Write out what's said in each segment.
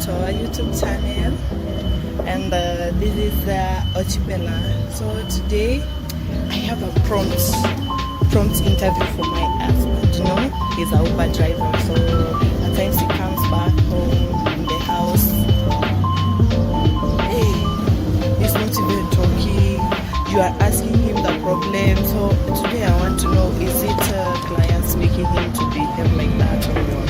to our YouTube channel, and this is Ochibela. So today I have a prompt interview for my husband. You know, he's a Uber driver, so at times he comes back home in the house. Hey, he's not even talking. You are asking him the problem. So today I want to know, is it clients making him to behave like that or what?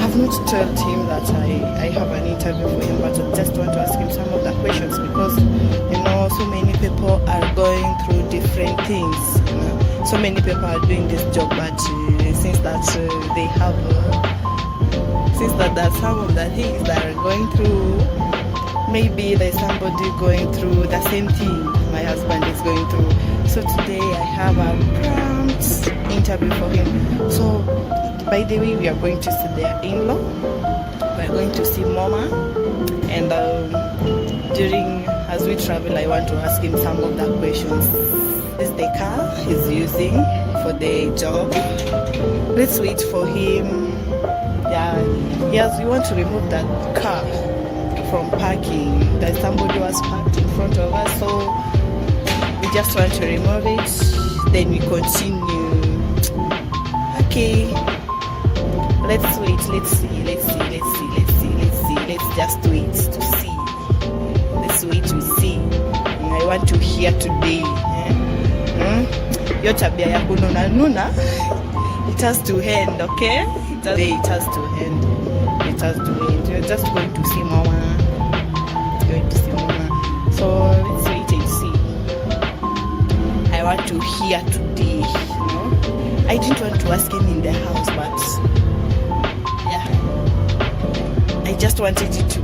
I've not told him that I have an interview for him, but I just want to ask him some of the questions because, you know, so many people are going through different things. You know, so many people are doing this job, but since that they have, since that there's some of the things that are going through, maybe there's somebody going through the same thing my husband is going through. So today I have a prompt interview for him. So by the way, we are going to see their in-law. We are going to see Mama, and as we travel, I want to ask him some of the questions. This is the car he's using for the job. Let's wait for him. Yeah, yes, we want to remove that car from parking. There's somebody who has parked in front of us, so we just want to remove it. Then we continue. Okay. Let's wait, let's see. Let's just wait to see. Let's wait to see. I want to hear today. Your tabia ya kununa, it has to end, okay? It has to end. It has to end. You're just going to see Mama. So let's wait and see. I want to hear today, you know? I didn't want to ask him in the house, but I just wanted it to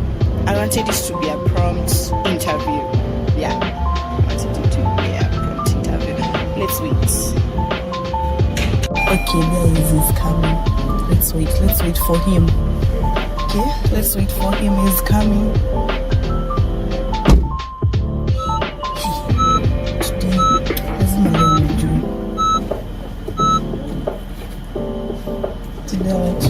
be a prompt interview. Yeah, I wanted it to be a prompt interview. Let's wait. Okay, there he is coming. Let's wait for him. Okay, let's wait for him. He's coming. Today, this is my little dream. Today I want to.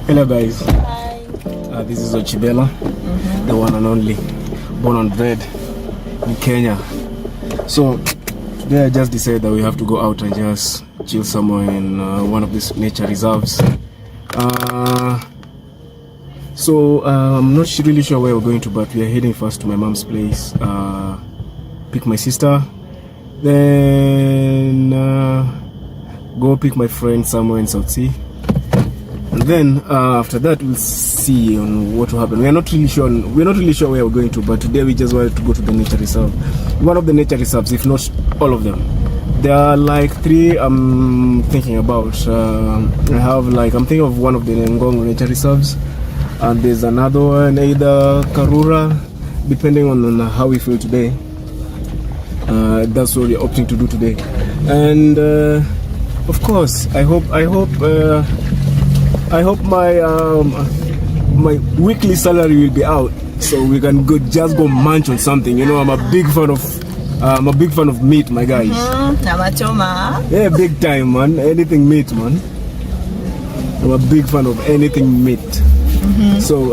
Hello guys. Hi. This is Ochibela, the one and only, born and bred in Kenya. So today I just decided that we have to go out and just chill somewhere in one of these nature reserves. So I'm not really sure where we're going to, but we are heading first to my mom's place, pick my sister, then go pick my friend somewhere in South Sea. And then after that we'll see on what will happen. We're not really sure where we're going to, but today we just wanted to go to the nature reserve. One of the nature reserves, if not all of them. There are like 3 I'm thinking about. I'm thinking of one of the Ngong nature reserves, and there's another one, either Karura, depending on how we feel today. That's what we're opting to do today. And of course, I hope my weekly salary will be out, so we can just go munch on something. You know, I'm a big fan of meat, my guys. Yeah, big time, man. Anything meat, man. I'm a big fan of anything meat. So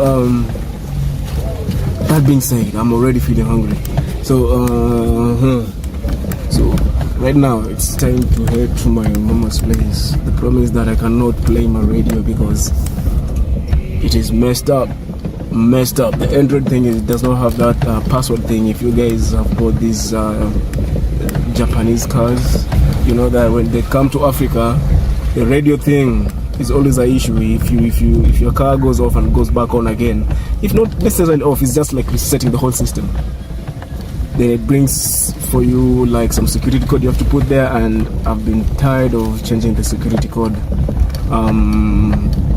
that being said, I'm already feeling hungry. So right now it's time to head to my mama's place. The problem is that I cannot play my radio because it is messed up. The Android thing it does not have that password thing. If you guys have bought these Japanese cars, you know that when they come to Africa, the radio thing is always an issue. If your car goes off and goes back on again, if not necessarily off, it's just like resetting the whole system. Then it brings for you like some security code you have to put there, and I've been tired of changing the security code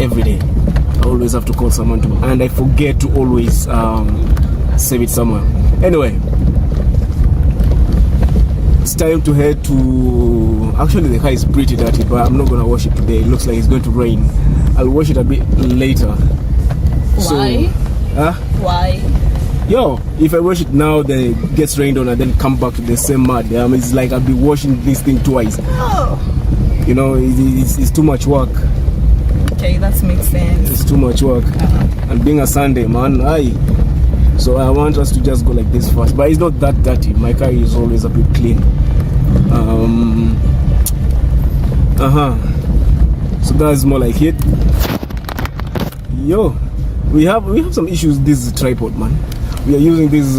every day. I always have to call someone and I forget to always save it somewhere. Anyway, it's time to head to. Actually, the car is pretty dirty, but I'm not gonna wash it today. It looks like it's going to rain. I'll wash it a bit later. Why? Why? Yo, if I wash it now, then it gets rained on and then come back to the same mud. It's like I'll be washing this thing twice. Oh. You know, it's too much work. Okay, that makes sense. It's too much work. And being a Sunday, man, so I want us to just go like this first. But it's not that dirty. My car is always a bit clean. So that's more like it. Yo, we have some issues. This is a tripod, man. We are using these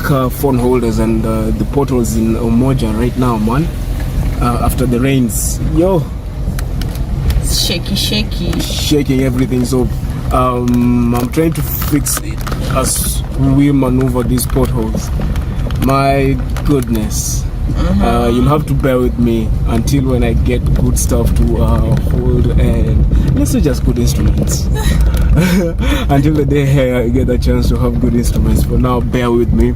car phone holders and the portals in Umoja right now, man. After the rains, yo, shaking everything. So I'm trying to fix it as we maneuver these potholes. My goodness. You'll have to bear with me until when I get good stuff to hold, and let's say just good instruments. Until the day I get a chance to have good instruments. For now, bear with me.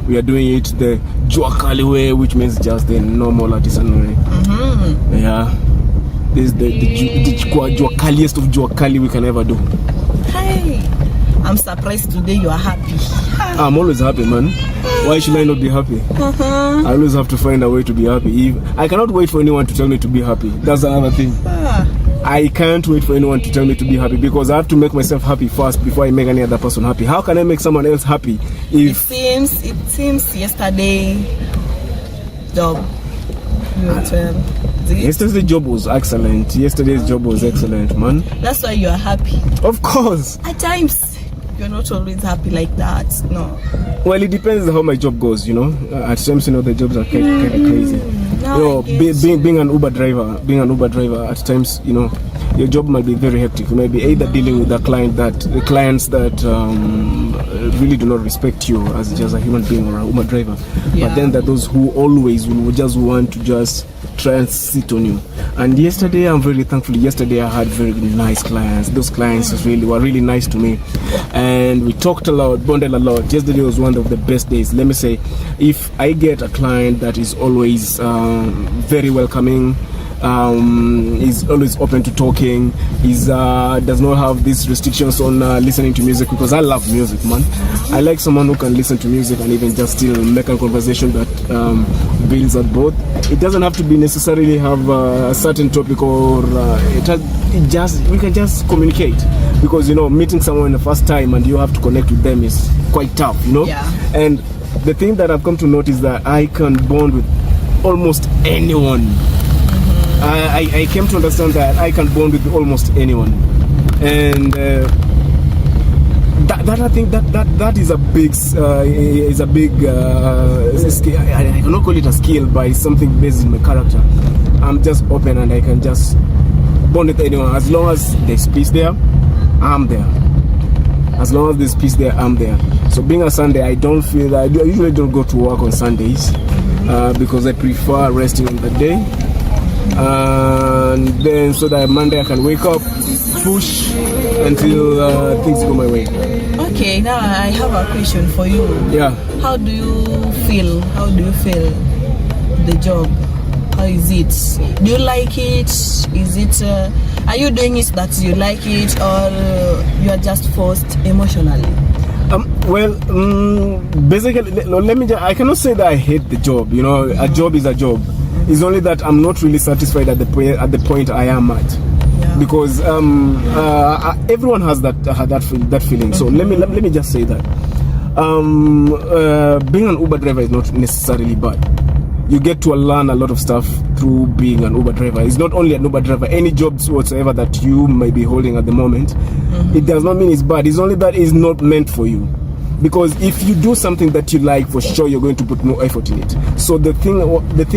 We are doing it the Juakali way, which means just the normal artisanal way. Yeah, this is the Juakaliest of Juakali we can ever do. Hey, I'm surprised today you are happy. I'm always happy, man. Why should I not be happy? I always have to find a way to be happy. I cannot wait for anyone to tell me to be happy. That's another thing. I can't wait for anyone to tell me to be happy, because I have to make myself happy first before I make any other person happy. How can I make someone else happy if... It seems yesterday job. Yesterday's job was excellent. Yesterday's job was excellent, man. That's why you are happy. Of course. At times, you're not always happy like that. No. Well, it depends on how my job goes, you know. At times, you know, the jobs are kind of crazy. No, being an Uber driver, at times, you know, your job might be very hectic. You might be either dealing with the clients that really do not respect you as just a human being or an Uber driver. Yeah. But then there are those who always will just want to just try and sit on you. And yesterday, I'm very thankful. Yesterday, I had very nice clients. Those clients were really nice to me, and we talked a lot, bonded a lot. Yesterday was one of the best days. Let me say, if I get a client that is always very welcoming, is always open to talking, does not have these restrictions on listening to music, because I love music, man. I like someone who can listen to music and even just still make a conversation that builds at both. It doesn't have to be necessarily have a certain topic, or we can just communicate, because you know, meeting someone the first time and you have to connect with them is quite tough, you know. Yeah. And the thing that I've come to notice that I can bond with almost anyone. I came to understand that I can bond with almost anyone, and that I think that is a big skill. I cannot call it a skill, but it's something based in my character. I'm just open and I can just bond with anyone. As long as there's peace there, I'm there. As long as there's peace there, I'm there. So being a Sunday, I don't feel that I usually don't go to work on Sundays because I prefer resting on the day. And then so that Monday I can wake up, push until things go my way. Okay, now I have a question for you. Yeah. How do you feel the job? How is it? Do you like it? Is it are you doing it that you like it, or you are just forced emotionally? Basically, I cannot say that I hate the job. You know, a job is a job. It's only that I'm not really satisfied at the point I am at, because everyone has that feeling. So let me just say that being an Uber driver is not necessarily bad. You get to learn a lot of stuff through being an Uber driver. It's not only an Uber driver. Any jobs whatsoever that you might be holding at the moment, it does not mean it's bad. It's only that it's not meant for you. Because if you do something that you like, for sure you're going to put more effort in it. So the thing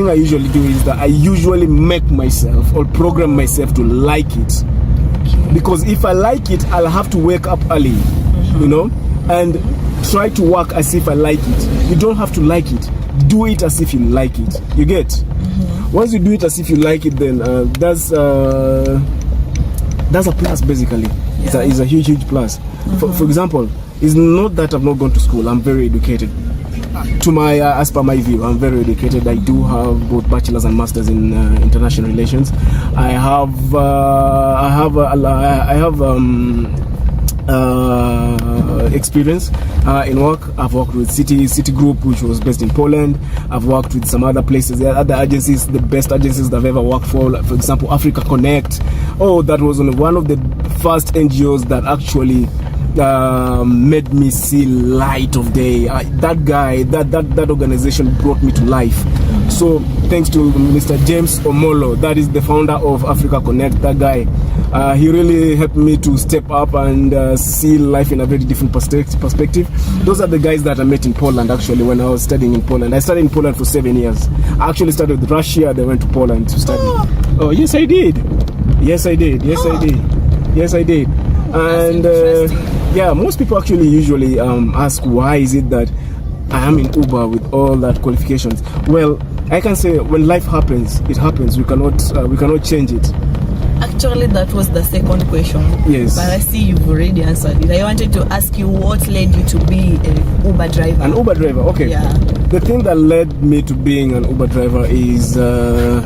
I usually do is that I usually make myself or program myself to like it. Because if I like it, I'll have to wake up early, you know, and try to work as if I like it. You don't have to like it. Do it as if you like it. You get? Once you do it as if you like it, then that's a plus, basically. It's a huge plus. For example, it's not that I've not gone to school. I'm very educated. As per my view, I'm very educated. I do have both bachelor's and master's in international relations. I have experience in work. I've worked with City Group, which was based in Poland. I've worked with some other places, other agencies, the best agencies that I've ever worked for. Like, for example, Africa Connect. Oh, that was one of the first NGOs that actually made me see light of day. That organization brought me to life. So thanks to Mr. James Omolo, that is the founder of Africa Connect. That guy, he really helped me to step up and see life in a very different perspective. Those are the guys that I met in Poland, actually, when I was studying in Poland. I studied in Poland for 7 years. I actually started with Russia, then went to Poland to study. Oh, yes I did. Yes I did. And yeah, most people actually usually ask, why is it that I am in Uber with all that qualifications? Well, I can say when life happens, it happens. We cannot change it. Actually, that was the second question. Yes. But I see you've already answered it. I wanted to ask you what led you to be an Uber driver. An Uber driver, okay. Yeah. The thing that led me to being an Uber driver is in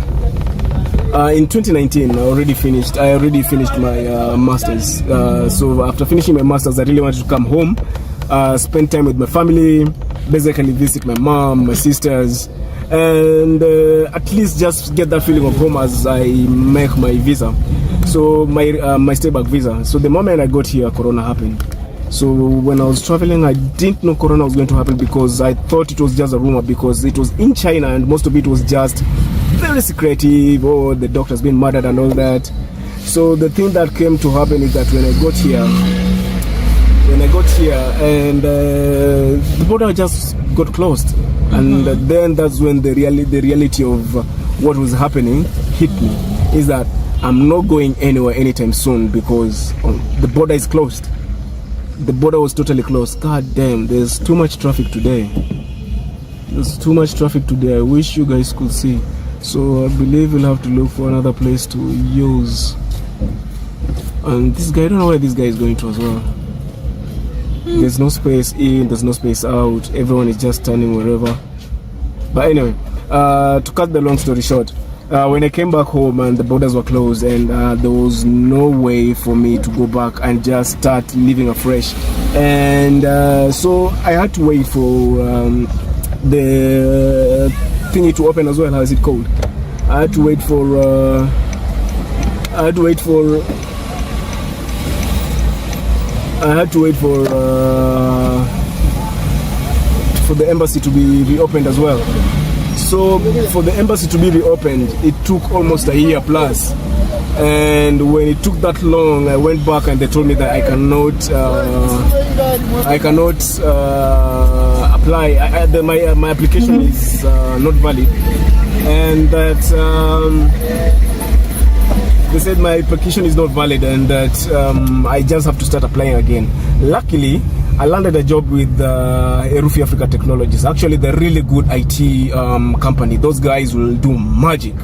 2019, I already finished my masters. So after finishing my masters, I really wanted to come home, spend time with my family, basically visit my mom, my sisters, and at least just get that feeling of home as I make my visa. So my stay back visa. So the moment I got here, Corona happened. So when I was traveling, I didn't know Corona was going to happen because I thought it was just a rumor because it was in China and most of it was just very secretive, or the doctor's been murdered and all that. So the thing that came to happen is that when I got here and the border just got closed, and then that's when the reality of what was happening hit me, is that I'm not going anywhere anytime soon because the border is closed. The border was totally closed. God damn, there's too much traffic today. I wish you guys could see. So I believe we'll have to look for another place to use. And this guy, I don't know where this guy is going to as well. There's no space in, there's no space out. Everyone is just turning wherever. But anyway, to cut the long story short, when I came back home and the borders were closed and there was no way for me to go back and just start living afresh. And so I had to wait for the thingy to open as well. How is it called? I had to wait for the embassy to be reopened as well. So for the embassy to be reopened, it took almost a year plus. And when it took that long, I went back and they told me that I cannot apply. My application is not valid, and that they said my application is not valid and that I just have to start applying again. Luckily, I landed a job with Herufi Africa Technologies. Actually, they're really good IT company. Those guys will do magic.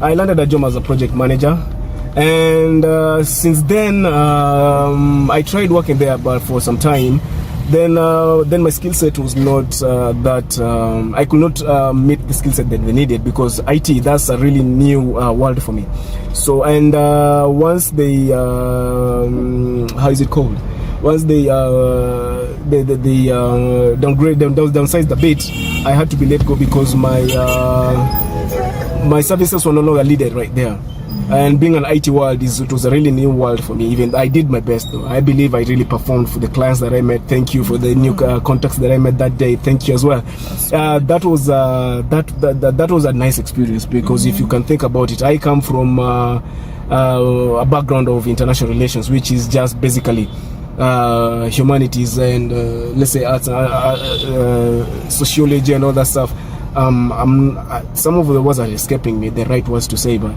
I landed a job as a project manager. And since then, I tried working there, but for some time, then my skill set was not that I could not meet the skill set that they needed, because IT, that's a really new world for me. So and once they how is it called? Once they downsized the bit, I had to be let go because my services were no longer needed right there. And being an IT world, it was a really new world for me. Even I did my best though. I believe I really performed for the clients that I met. Thank you for the new contacts that I met that day. Thank you as well. That was a nice experience, because if you can think about it, I come from a background of international relations, which is just basically humanities and let's say arts, sociology and all that stuff. Some of the words are escaping me, the right words to say, but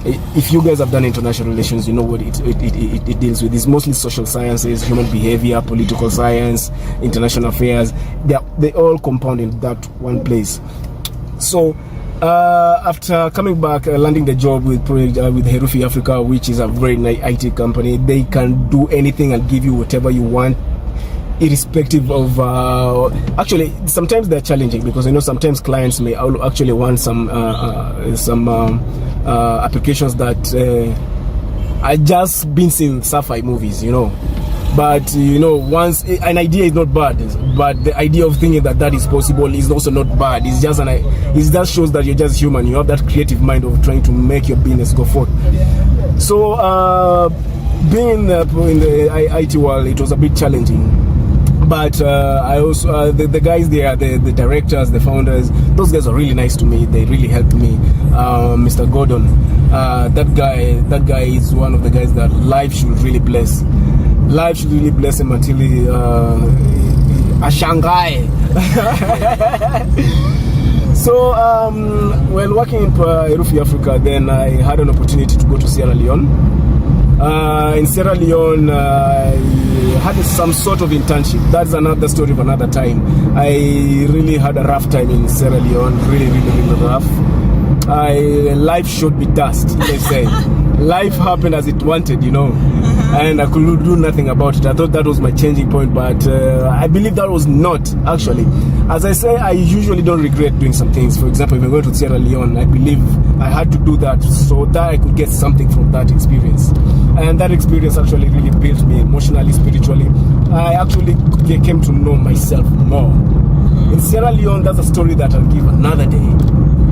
if you guys have done international relations, you know what it deals with. It's mostly social sciences, human behavior, political science, international affairs. They all compound in that one place. So after coming back, landing the job with Herufi Africa, which is a very nice IT company, they can do anything and give you whatever you want, irrespective of actually sometimes they're challenging, because sometimes clients may actually want some applications that I just been seeing sci-fi movies, But once an idea is not bad, but the idea of thinking that is possible is also not bad. It just shows that you're just human. You have that creative mind of trying to make your business go forward. So being in the IT world, it was a bit challenging. But I also the guys there, the directors, the founders, those guys are really nice to me. They really helped me. Mr. Gordon, that guy is one of the guys that life should really bless. Life should really bless him until he Shanghai. So while working in Erufi Africa, then I had an opportunity to go to Sierra Leone. In Sierra Leone, I had some sort of internship. That's another story of another time. I really had a rough time in Sierra Leone. Really, really, really rough. Life showed me dust, let's say. Life happened as it wanted, and I could do nothing about it. I thought that was my changing point, but I believe that was not, actually. As I say, I usually don't regret doing some things. For example, if I go to Sierra Leone, I believe I had to do that so that I could get something from that experience. And that experience actually really built me emotionally, spiritually. I actually came to know myself more. In Sierra Leone, that's a story that I'll give another day.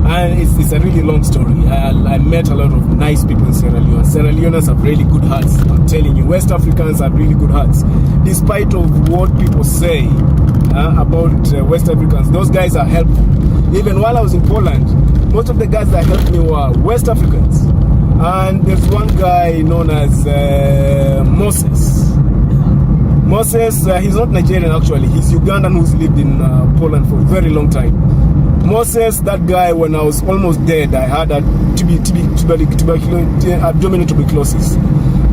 And it's a really long story. I met a lot of nice people in Sierra Leone. Sierra Leoneans have really good hearts. I'm telling you, West Africans have really good hearts. Despite of what people say about West Africans, those guys are helpful. Even while I was in Poland, most of the guys that helped me were West Africans. And there's one guy known as Moses. Moses, he's not Nigerian actually. He's Ugandan who's lived in Poland for a very long time. Moses, that guy, when I was almost dead, I had abdominal tuberculosis.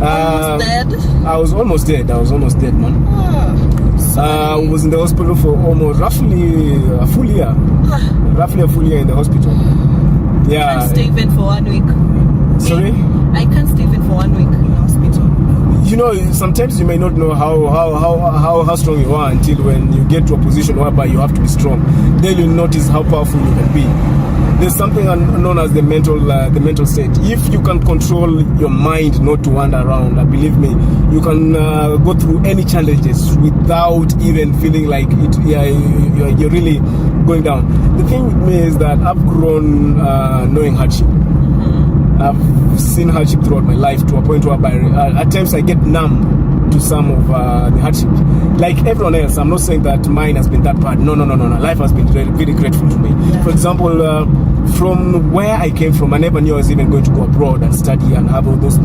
Almost dead? I was almost dead, man. I was in the hospital for almost roughly a full year. Roughly a full year in the hospital. Yeah. I can't stay even for 1 week. Sorry? I can't stay even for 1 week in the hospital. Sometimes you may not know how strong you are until when you get to a position whereby you have to be strong. Then you notice how powerful you can be. There's something known as the mental state. If you can control your mind not to wander around, believe me, you can go through any challenges without even feeling like you're really going down. The thing with me is that I've grown knowing hardship. I've seen hardship throughout my life to a point where at times I get numb to some of the hardship. Like everyone else, I'm not saying that mine has been that bad. No. Life has been really, really grateful to me. Yeah. For example, from where I came from, I never knew I was even going to go abroad and study and have all those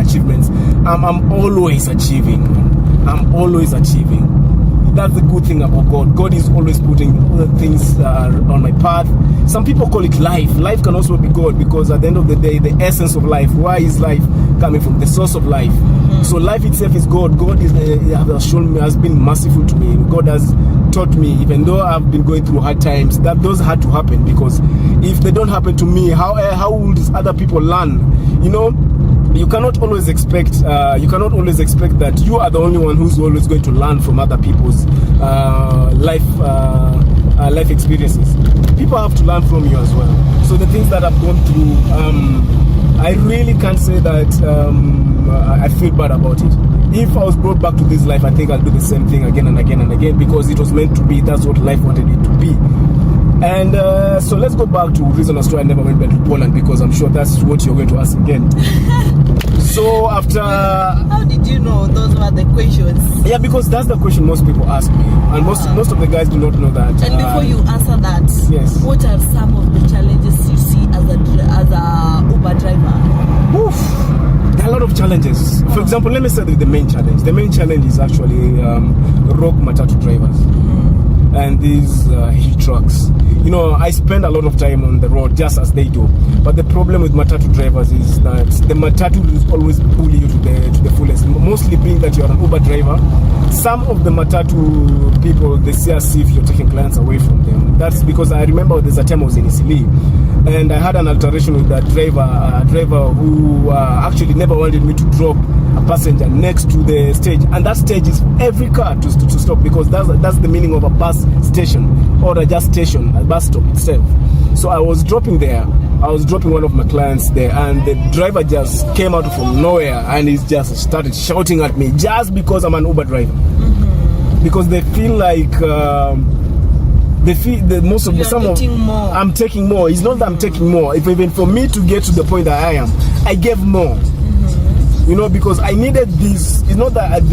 achievements. I'm always achieving. That's the good thing about God. God is always putting other things on my path. Some people call it life. Life can also be God, because at the end of the day, the essence of life, why is life coming from? The source of life. So life itself is God. God has been merciful to me. God has taught me, even though I've been going through hard times, that those had to happen, because if they don't happen to me, how would other people learn? You cannot always expect that you are the only one who's always going to learn from other people's life experiences. People have to learn from you as well. So the things that I've gone through, I really can't say that I feel bad about it. If I was brought back to this life, I think I'll do the same thing again and again and again, because it was meant to be. That's what life wanted it to be. And so let's go back to reason as to I never went back to Poland, because I'm sure that's what you're going to ask again. So after... How did you know those were the questions? Yeah, because that's the question most people ask me. And most of the guys do not know that. And before you answer that, yes, what are some of the challenges you see as a Uber driver? Oof. There are a lot of challenges. For example, let me say the main challenge. The main challenge is actually rogue matatu drivers. And these huge trucks. I spend a lot of time on the road just as they do. But the problem with matatu drivers is that the matatu will always pull you to the fullest. Mostly being that you're an Uber driver. Some of the matatu people, they see as if you're taking clients away from them. That's because I remember there's a time I was in Isili, and I had an altercation with that driver, a driver who actually never wanted me to drop a passenger next to the stage, and that stage is every car to stop, because that's the meaning of a bus station, or a just station, a bus stop itself. So I was dropping there, I was dropping one of my clients there, and the driver just came out from nowhere and he just started shouting at me just because I'm an Uber driver. Because they feel like they feel that most of the some of more. I'm taking more. It's not that I'm taking more. If even for me to get to the point that I am, I gave more. You know, because I needed this. It's not that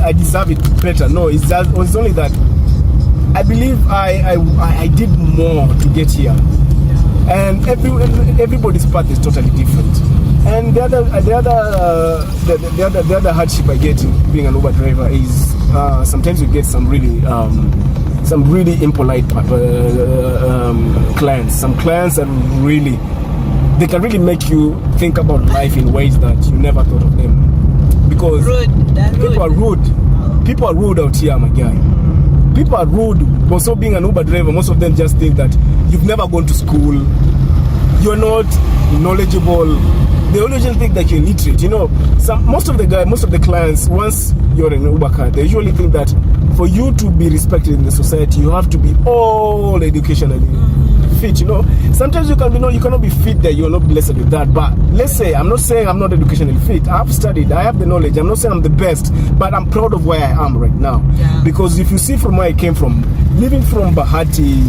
I deserve it better. No, it's only that I believe I did more to get here. And everybody's path is totally different. And the other hardship I get in being an Uber driver is sometimes you get some really impolite clients. Some clients that they can really make you think about life in ways that you never thought of them. Because people are rude. People are rude out here, my guy. People are rude. Also, being an Uber driver, most of them just think that you've never gone to school, you're not knowledgeable. They always think that you're illiterate. You know, most of the clients, once you're in an Uber car, they usually think that for you to be respected in the society, you have to be all educationally fit. You know, sometimes you cannot be fit there. You're not blessed with that. But let's say, I'm not saying I'm not educationally fit. I've studied. I have the knowledge. I'm not saying I'm the best, but I'm proud of where I am right now. Yeah. Because if you see from where I came from, living from Bahati,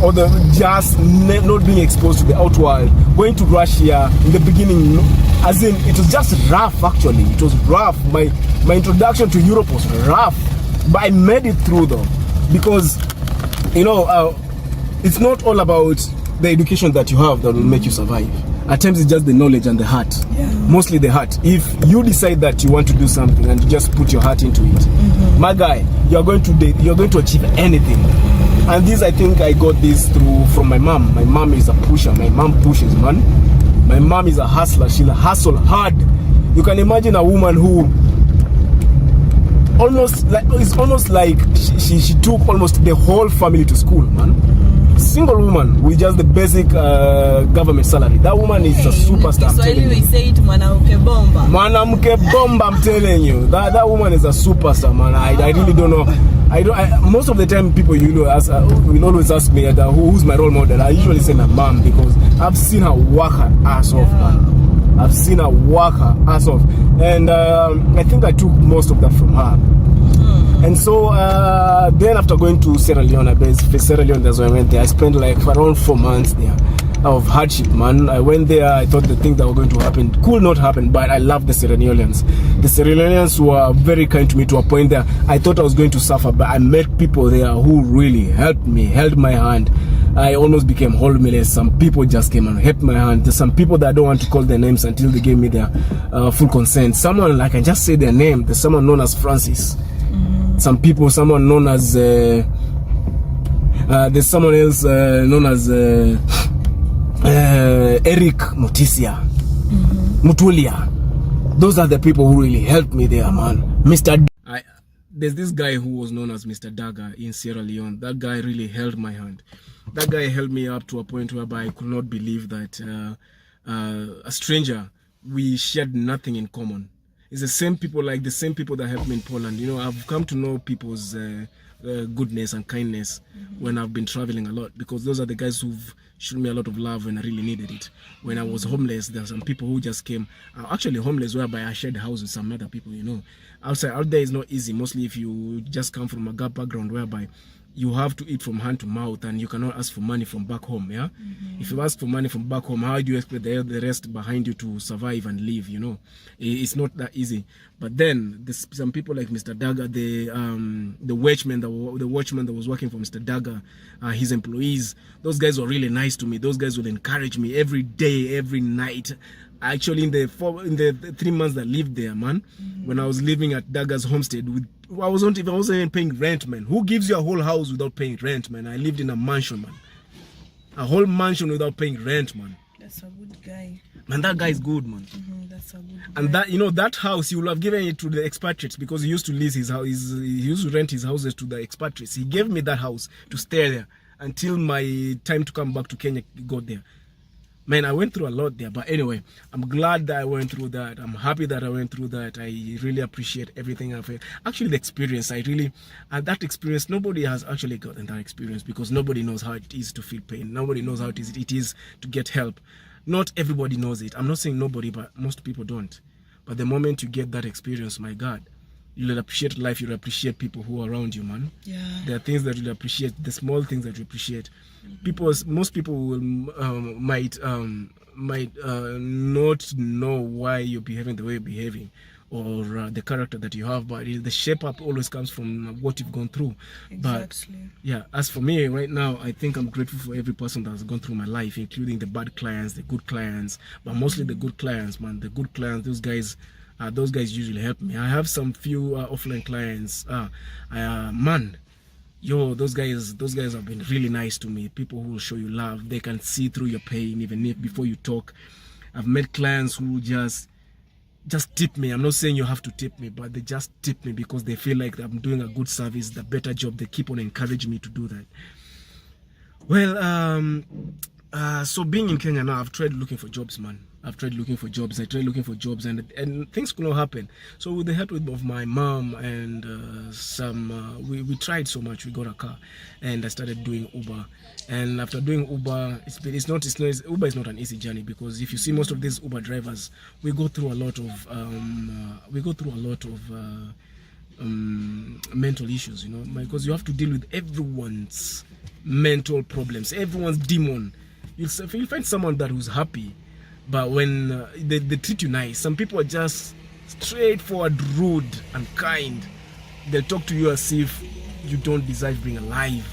or just not being exposed to the outworld, going to Russia in the beginning, as in it was just rough. Actually, it was rough. My introduction to Europe was rough, but I made it through though, because it's not all about the education that you have that will make you survive. At times it's just the knowledge and the heart. Yeah. Mostly the heart. If you decide that you want to do something and you just put your heart into it, my guy, you're going to achieve anything. And this, I think I got this from my mom. My mom is a pusher. My mom pushes, man. My mom is a hustler. She'll hustle hard. You can imagine a woman who it's almost like she took almost the whole family to school, man. Single woman with just the basic government salary. That woman is a superstar. So we say it mwanamke bomba. Mwanamke bomba, I'm telling you. That woman is a superstar, man. I really don't know. Most of the time people will always ask me who's my role model. I usually say my mom, because I've seen her work her ass off, man. I've seen her work her ass off, and I think I took most of that from her. And so then after going to Sierra Leone, that's where I went there. I spent like around 4 months there of hardship, man. I went there, I thought the thing that were going to happen could not happen, but I love the Sierra Leoneans. The Sierra Leoneans were very kind to me to a point that I thought I was going to suffer, but I met people there who really helped me, held my hand. I almost became homeless. Some people just came and helped my hand. There's some people that I don't want to call their names until they gave me their full consent. Someone, like I just say their name, there's someone known as Francis. Some people, someone known as there's someone else known as Eric Mutisia, Mutulia. Those are the people who really helped me there, man. There's this guy who was known as Mr. Daga in Sierra Leone. That guy really held my hand. That guy held me up to a point whereby I could not believe that a stranger, we shared nothing in common. It's the same people that helped me in Poland. You know, I've come to know people's goodness and kindness when I've been traveling a lot, because those are the guys who've shown me a lot of love when I really needed it. When I was homeless, there are some people who just came, actually homeless, whereby I shared the house with some other people, you know. Out there is not easy, mostly if you just come from a gap background whereby you have to eat from hand to mouth and you cannot ask for money from back home, yeah? If you ask for money from back home, how do you expect the rest behind you to survive and live, you know? It's not that easy. But then, there's some people like Mr. Daga, the watchman that was working for Mr. Daga, his employees, those guys were really nice to me. Those guys would encourage me every day, every night. Actually, in the 3 months that I lived there, man, when I was living at Daga's homestead, I wasn't even paying rent, man. Who gives you a whole house without paying rent, man? I lived in a mansion, man. A whole mansion without paying rent, man. That's a good guy. Man, that guy is good, man. That's a good guy. And that, you know, that house, he would have given it to the expatriates, because he used to lease his house. He used to rent his houses to the expatriates. He gave me that house to stay there until my time to come back to Kenya got there. Man, I went through a lot there, but anyway, I'm glad that I went through that. I'm happy that I went through that. I really appreciate everything I've had. Actually, the experience, that experience, nobody has actually gotten that experience, because nobody knows how it is to feel pain. Nobody knows how it is to get help. Not everybody knows it. I'm not saying nobody, but most people don't. But the moment you get that experience, my God, you'll appreciate life. You'll appreciate people who are around you, man. Yeah. There are things that you'll appreciate, the small things that you appreciate. Most people will might not know why you're behaving the way you're behaving, or the character that you have, but the shape up always comes from what you've gone through. Exactly. But yeah, as for me right now, I think I'm grateful for every person that has gone through my life, including the bad clients, the good clients, but mostly the good clients, man. The good clients, those guys usually help me. I have some few offline clients. Man, yo, those guys have been really nice to me. People who will show you love. They can see through your pain even if before you talk. I've met clients who just tip me. I'm not saying you have to tip me, but they just tip me because they feel like I'm doing a good service, the better job. They keep on encouraging me to do that. Well, so being in Kenya now, I've tried looking for jobs, man. I tried looking for jobs, and things could not happen. So with the help of my mom and we tried so much. We got a car, and I started doing Uber. And after doing Uber, Uber is not an easy journey, because if you see most of these Uber drivers, we go through a lot of mental issues, you know, because you have to deal with everyone's mental problems, everyone's demon. You'll find someone who's happy, but when they treat you nice. Some people are just straightforward, rude and kind. They'll talk to you as if you don't deserve being alive.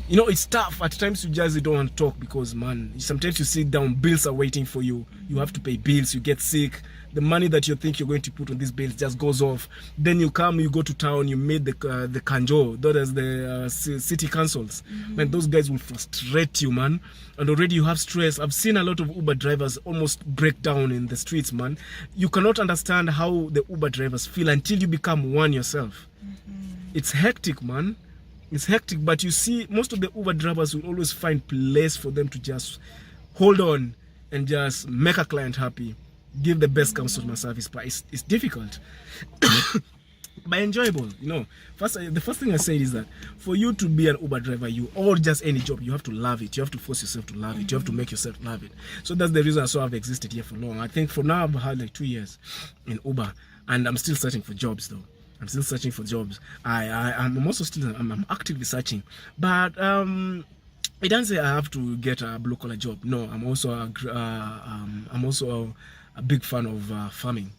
You know, it's tough. At times you just don't want to talk, because, man, sometimes you sit down, bills are waiting for you. You have to pay bills, you get sick. The money that you think you're going to put on these bills just goes off. Then you go to town, you meet the kanjo, that is the city councils. Man, those guys will frustrate you, man. And already you have stress. I've seen a lot of Uber drivers almost break down in the streets, man. You cannot understand how the Uber drivers feel until you become one yourself. It's hectic, man. It's hectic, but you see, most of the Uber drivers will always find place for them to just hold on and just make a client happy, give the best customer service, but it's difficult. But enjoyable, you know. The first thing I say is that for you to be an Uber driver, or just any job, you have to love it. You have to force yourself to love it. You have to make yourself love it. So that's the reason I've existed here for long. I think for now I've had like 2 years in Uber, and I'm still searching for jobs though. I'm still searching for jobs. I'm also still actively searching, but it doesn't say I have to get a blue collar job. No, I'm also a big fan of farming.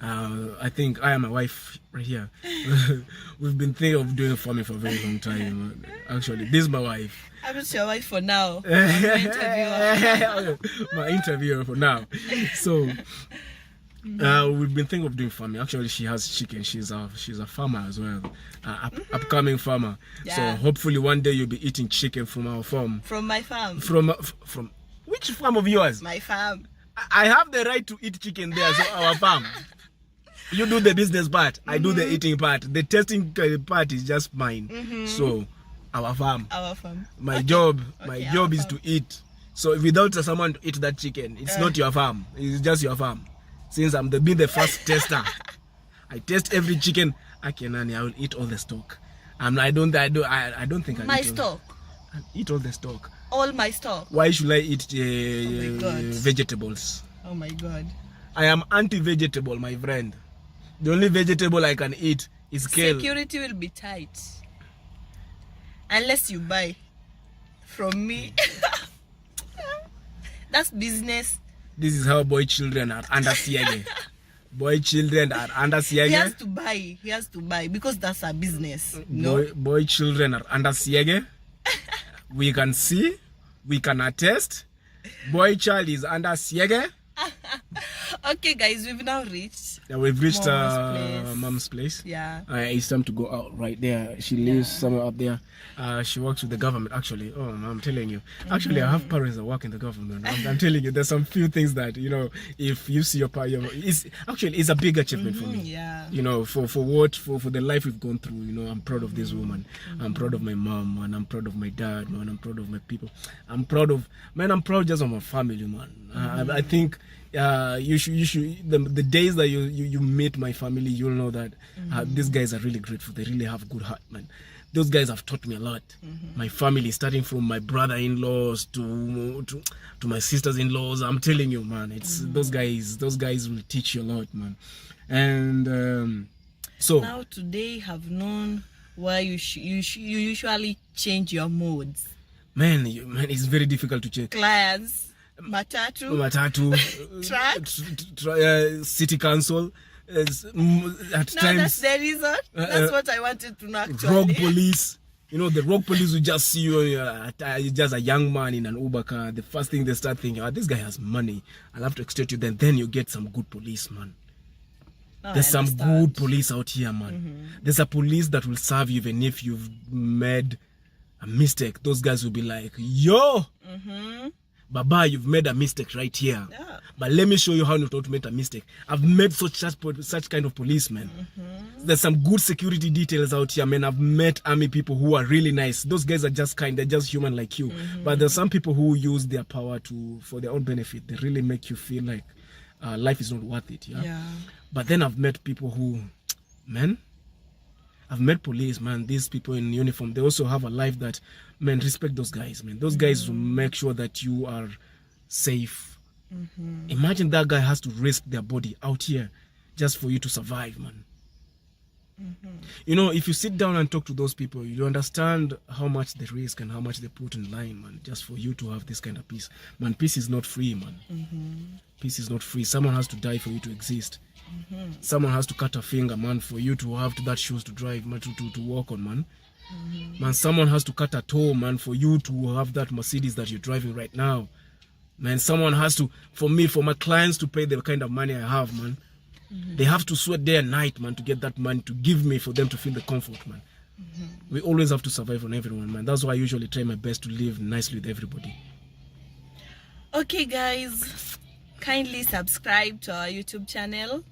I think I and my wife right here, we've been thinking of doing farming for a very long time. Actually, this is my wife. I'm just your wife for now. My interviewer for now. So we've been thinking of doing farming. Actually, she has chicken. She's a farmer as well, upcoming farmer. Yeah. So hopefully one day you'll be eating chicken from our farm. From my farm. From which farm of yours? My farm. I have the right to eat chicken there. So our farm. You do the business part. I do the eating part. The testing part is just mine. So our farm. Our farm. My job is to eat. So without someone to eat that chicken, it's not your farm. It's just your farm. Since I'm being the first tester, I test every chicken. I will eat all the stock. I don't think I my stock. I'll eat all the stock. All my stock. Why should I eat vegetables? Oh my God. I am anti-vegetable, my friend. The only vegetable I can eat is kale. Security will be tight unless you buy from me. That's business. This is how boy children are under siege. Boy children are under siege. He has to buy because that's a business. No? Boy children are under siege. We can see, we can attest. Boy child is under siege. Okay, guys, we've now reached. Yeah, we've reached Mom's mom's place. Yeah. It's time to go out right there. She lives somewhere out there. She works with the government, actually. Oh, I'm telling you. Actually, I have parents that work in the government. I'm telling you, there's some few things that, you know, if you see your parents, it's a big achievement for me. Yeah. You know, for the life we've gone through, you know, I'm proud of this woman. I'm proud of my mom, and I'm proud of my dad, man. I'm proud of my people. I'm proud just of my family, man. I think you should the days that you meet my family, you'll know that these guys are really grateful. They really have a good heart, man. Those guys have taught me a lot. My family, starting from my brother-in-laws to my sisters-in-laws. I'm telling you, man, it's those guys will teach you a lot, man. And so now today have known why you usually change your modes. Man, it's very difficult to change. Clients, matatu, truck, city council. At times, that's the reason. That's what I wanted to know, actually. Rogue police. You know, the rogue police will just see you, you're just a young man in an Uber car. The first thing they start thinking, this guy has money, I'll have to extort you. Then you get some good police, man. There's some good police out here, man. There's a police that will serve you even if you've made a mistake. Those guys will be like, yo, Baba, you've made a mistake right here. Yeah. But let me show you how not to make a mistake. I've met such kind of policemen. There's some good security details out here, man. I've met army people who are really nice. Those guys are just kind. They're just human like you. But there's some people who use their power for their own benefit. They really make you feel like life is not worth it. Yeah. But then I've met people who, man, I've met police, man. These people in uniform, they also have a life that, man, respect those guys, man. Those guys will make sure that you are safe. Imagine that guy has to risk their body out here just for you to survive, man. You know, if you sit down and talk to those people, you understand how much they risk and how much they put in line, man, just for you to have this kind of peace. Man, peace is not free, man. Peace is not free. Someone has to die for you to exist. Someone has to cut a finger, man, for you to have that shoes to drive, man, to walk on, man. Man, someone has to cut a toe, man, for you to have that Mercedes that you're driving right now. Man, someone has to, for my clients to pay the kind of money I have, man. They have to sweat day and night, man, to get that money to give me for them to feel the comfort, man. We always have to survive on everyone, man. That's why I usually try my best to live nicely with everybody. Okay, guys, kindly subscribe to our YouTube channel,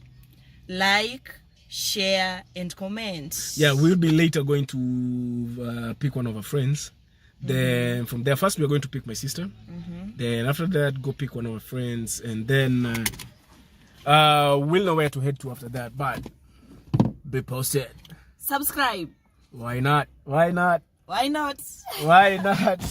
like, share, and comment. Yeah, we'll be later going to pick one of our friends. Then from there, first we're going to pick my sister. Then after that, go pick one of our friends, and then we'll know where to head to after that. But be posted. Subscribe. Why not? Why not? Why not? Why not?